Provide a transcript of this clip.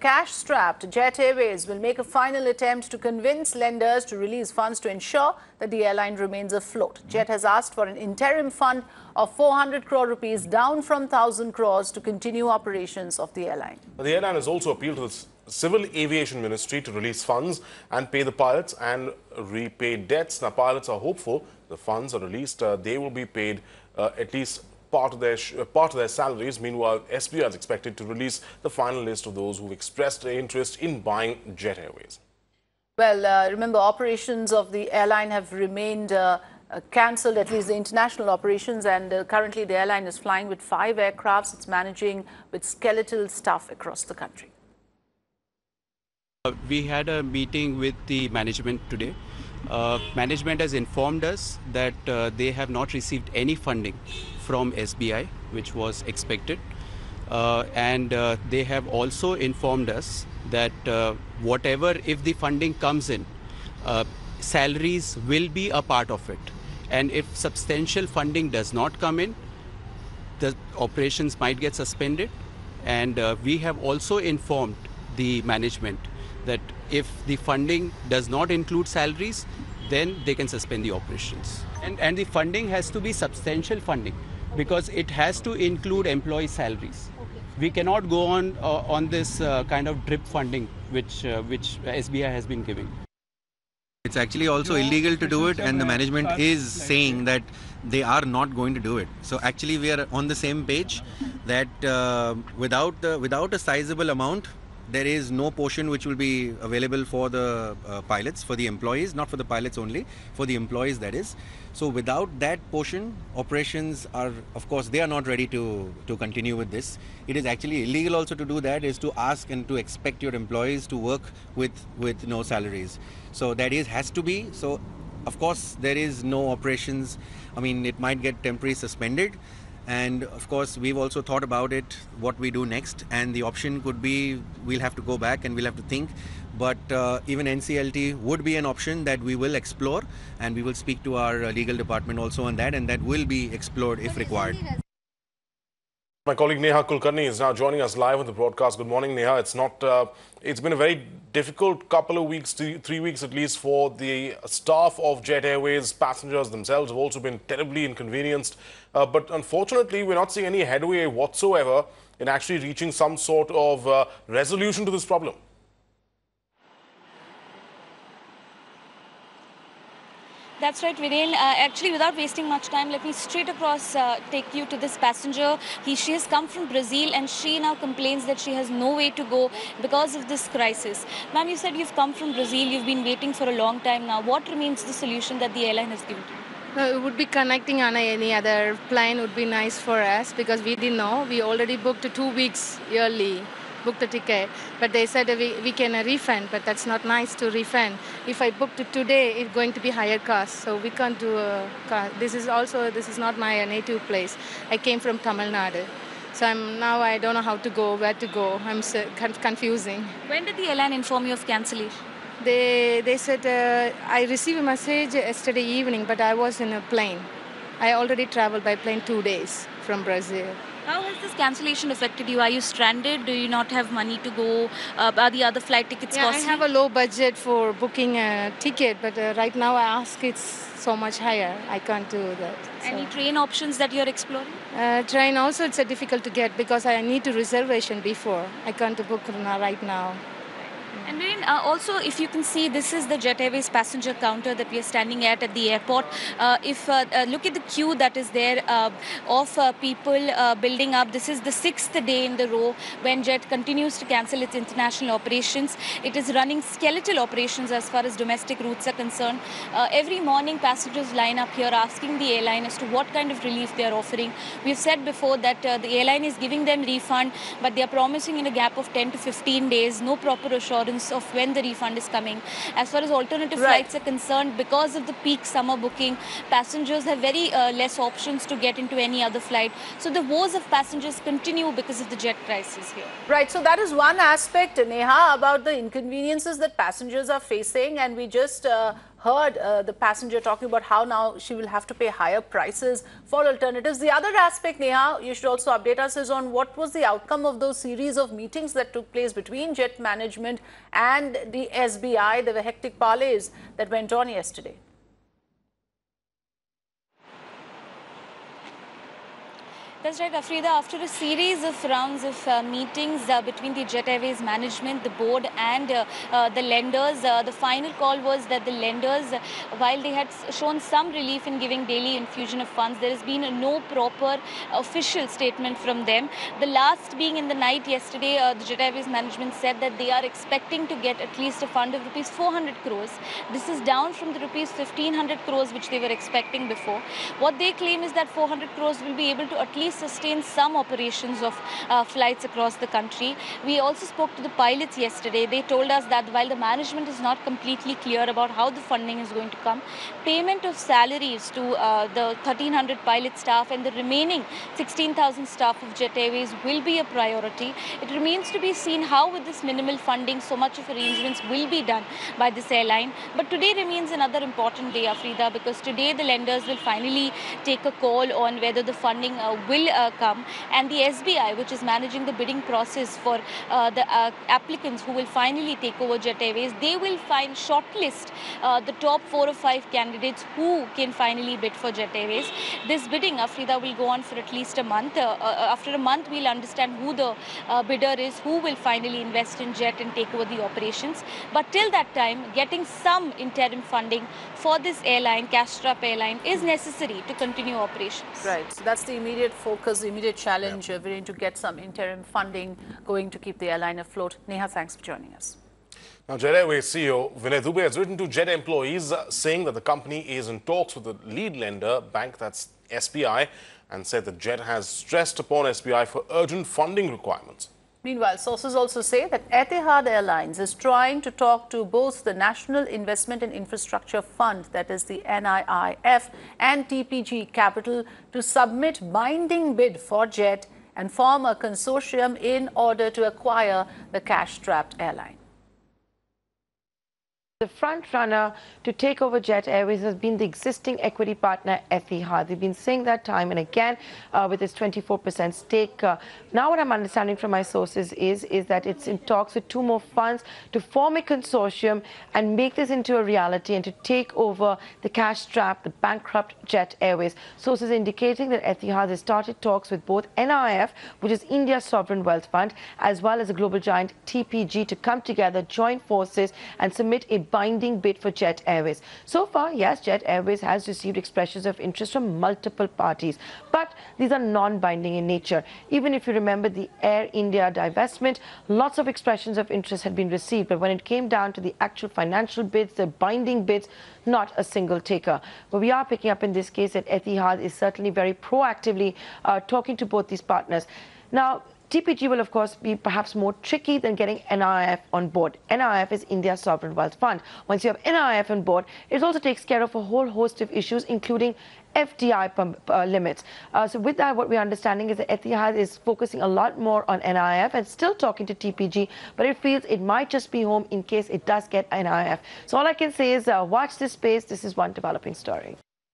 Cash-strapped Jet Airways will make a final attempt to convince lenders to release funds to ensure that the airline remains afloat. Jet has asked for an interim fund of 400 crore rupees, down from 1,000 crores, to continue operations of the airline. The airline has also appealed to the Civil Aviation Ministry to release funds and pay the pilots and repay debts. Now, pilots are hopeful the funds are released. They will be paid at least part of their salaries. Meanwhile, SBI is expected to release the final list of those who expressed their interest in buying Jet Airways. Well, remember, operations of the airline have remained cancelled, at least the international operations, and currently the airline is flying with 5 aircrafts. It's managing with skeletal staff across the country. We had a meeting with the management today. Management has informed us that they have not received any funding from SBI, which was expected. And they have also informed us that whatever, if the funding comes in, salaries will be a part of it. And if substantial funding does not come in, the operations might get suspended. And we have also informed the management that if the funding does not include salaries, then they can suspend the operations. And the funding has to be substantial funding, because it has to include employee salaries. Okay. We cannot go on this kind of drip funding which SBI has been giving. It's actually also illegal to do it, and the management is saying that they are not going to do it. So actually we are on the same page that without a sizable amount, there is no portion which will be available for the pilots, for the employees, not for the pilots only, for the employees, that is. So without that portion, operations are, of course, they are not ready to continue with this. It is actually illegal also to do that, is to ask and to expect your employees to work with no salaries. So that has to be. So of course there is no operations. I mean, it might get temporarily suspended. And of course, we've also thought about it, what we do next. And the option could be, we'll have to go back and we'll have to think. But even NCLT would be an option that we will explore. And we will speak to our legal department also on that. And that will be explored if required. My colleague Neha Kulkarni is now joining us live on the broadcast. Good morning, Neha. It's been a very difficult couple of weeks, 3 weeks at least, for the staff of Jet Airways. Passengers themselves have also been terribly inconvenienced. But unfortunately, we're not seeing any headway whatsoever in actually reaching some sort of resolution to this problem. That's right, Viren. Actually, without wasting much time, let me straight across take you to this passenger. She has come from Brazil, and she now complains that she has no way to go because of this crisis. Ma'am, you said you've come from Brazil. You've been waiting for a long time now. What remains the solution that the airline has given to you? It would be connecting on any other plane would be nice for us, because we didn't know. We already booked 2 weeks early. Booked the ticket, but they said we can refund, but that's not nice to refund. If I booked it today, it's going to be higher cost, so we can't do this is not my native place. I came from Tamil Nadu, so I don't know how to go, where to go. I'm so confusing. When did the airline inform you of cancellation? They said I received a message yesterday evening, but I was in a plane. I already traveled by plane 2 days from Brazil. How has this cancellation affected you? Are you stranded? Do you not have money to go? Are the other flight tickets costly? I have a low budget for booking a ticket, but right now I ask it's so much higher. I can't do that. Any train options that you're exploring? Train also, it's difficult to get because I need a reservation before. I can't book right now. And then also, if you can see, this is the Jet Airways passenger counter that we are standing at the airport. Look at the queue that is there of people building up. This is the 6th day in the row when Jet continues to cancel its international operations. It is running skeletal operations as far as domestic routes are concerned. Every morning, passengers line up here asking the airline as to what kind of relief they are offering. We've said before that the airline is giving them refund, but they are promising in a gap of 10 to 15 days, no proper assurance of when the refund is coming. As far as alternative flights are concerned, because of the peak summer booking, passengers have very less options to get into any other flight. So the woes of passengers continue because of the jet crisis here. Right, so that is one aspect, Neha, about the inconveniences that passengers are facing, and we just heard the passenger talking about how now she will have to pay higher prices for alternatives. The other aspect, Neha, you should also update us, is on what was the outcome of those series of meetings that took place between Jet management and the SBI. There were hectic parleys that went on yesterday. That's right, Afrida. After a series of rounds of meetings between the Jet Airways management, the board and the lenders, the final call was that the lenders, while they had shown some relief in giving daily infusion of funds, there has been no proper official statement from them. The last being in the night yesterday, the Jet Airways management said that they are expecting to get at least a fund of rupees 400 crores. This is down from the rupees 1500 crores which they were expecting before. What they claim is that 400 crores will be able to at least sustain some operations of flights across the country. We also spoke to the pilots yesterday. They told us that while the management is not completely clear about how the funding is going to come, payment of salaries to the 1,300 pilot staff and the remaining 16,000 staff of Jet Airways will be a priority. It remains to be seen how with this minimal funding so much of arrangements will be done by this airline. But today remains another important day, Afrida, because today the lenders will finally take a call on whether the funding will come, and the SBI, which is managing the bidding process for the applicants who will finally take over Jet Airways, they will shortlist the top 4 or 5 candidates who can finally bid for Jet Airways. This bidding, Afrida, will go on for at least a month. After a month, we'll understand who the bidder is, who will finally invest in Jet and take over the operations. But till that time, getting some interim funding for this airline, cash-strapped airline, is necessary to continue operations. Right. So that's the immediate focus, the immediate challenge. We're going to get some interim funding going to keep the airline afloat. Neha, thanks for joining us. Now, Jet Airways CEO Vinay Dubey has written to Jet employees saying that the company is in talks with the lead lender bank, that's SBI, and said that Jet has stressed upon SBI for urgent funding requirements. Meanwhile, sources also say that Etihad Airlines is trying to talk to both the National Investment and Infrastructure Fund, that is the NIIF, and TPG Capital to submit binding bid for Jet and form a consortium in order to acquire the cash-strapped airline. The front runner to take over Jet Airways has been the existing equity partner Etihad. They've been saying that time and again with its 24% stake. Now what I'm understanding from my sources is that it's in talks with 2 more funds to form a consortium and make this into a reality and to take over the cash-strapped, the bankrupt Jet Airways. Sources indicating that Etihad has started talks with both NIIF, which is India's sovereign wealth fund, as well as the global giant TPG to come together, join forces and submit a binding bid for Jet Airways. So far, yes, Jet Airways has received expressions of interest from multiple parties, but these are non-binding in nature. Even if you remember the Air India divestment, lots of expressions of interest had been received, but when it came down to the actual financial bids, the binding bids, not a single taker. But we are picking up in this case that Etihad is certainly very proactively talking to both these partners. Now, TPG will, of course, be perhaps more tricky than getting NIIF on board. NIIF is India's sovereign wealth fund. Once you have NIIF on board, it also takes care of a whole host of issues, including FDI limits. So with that, what we're understanding is that Etihad is focusing a lot more on NIIF and still talking to TPG, but it feels it might just be home in case it does get NIIF. So all I can say is watch this space. This is one developing story.